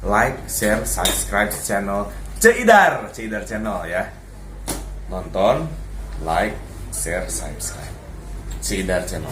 like, share, subscribe channel Ceidar Channel ya. Nonton, like, share, subscribe Ceidar Channel.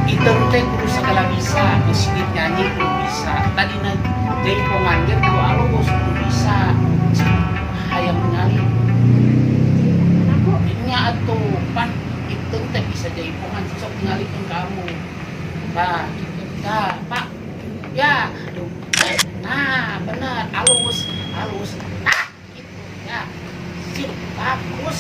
Itong teh kudu segala bisa, meski nyanyi kudu bisa. Tadi na jadi pemanggil kudu alus kudu bisa. Hayang mengali. Nya atuh pan itong teh bisa jadi pemanggil sok ngalikeun kamu. Nah, Pak. Ya, aduh. Nah, benar, alus. Nah, itu ya. Sip, bagus.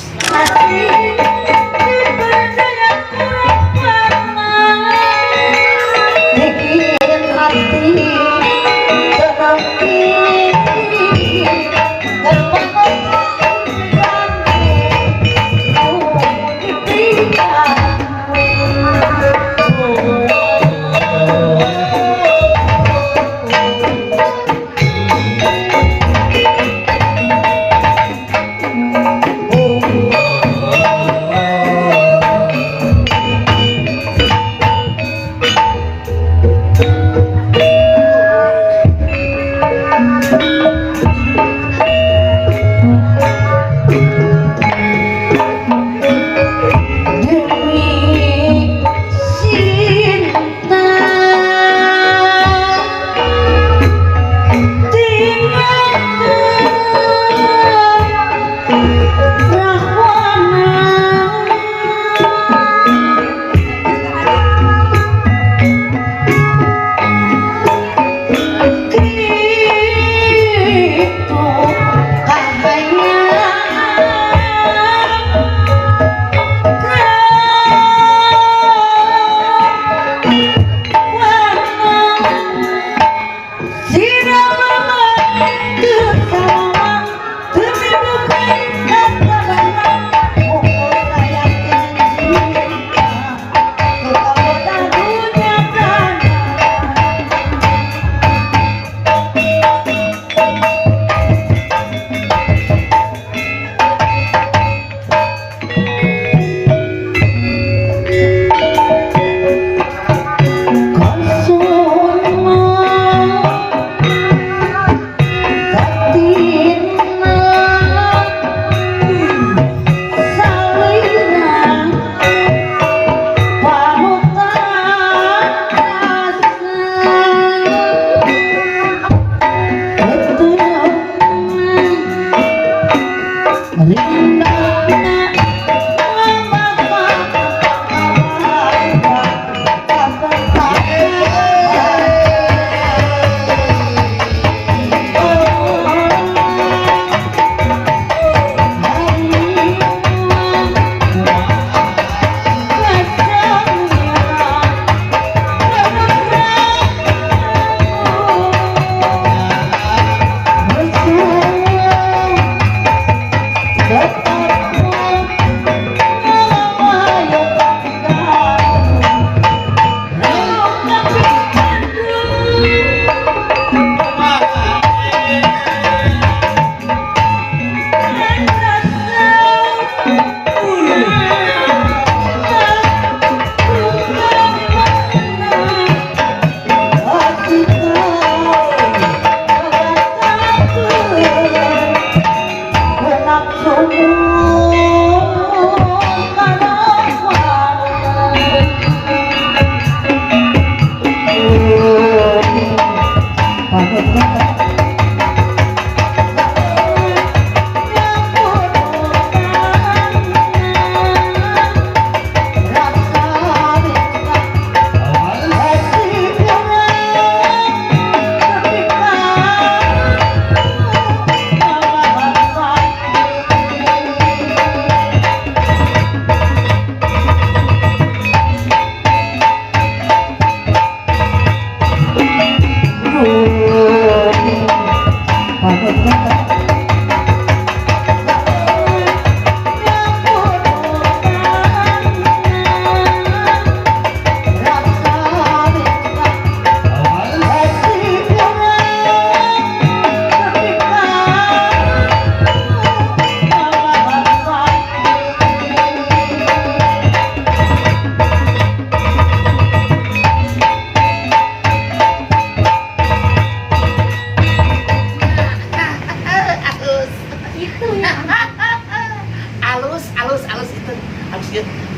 alus itu harus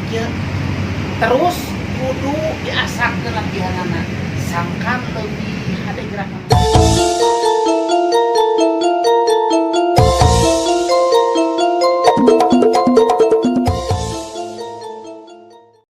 ya terus kudu diasak ke latihan anak sangkan lebih ada gerakan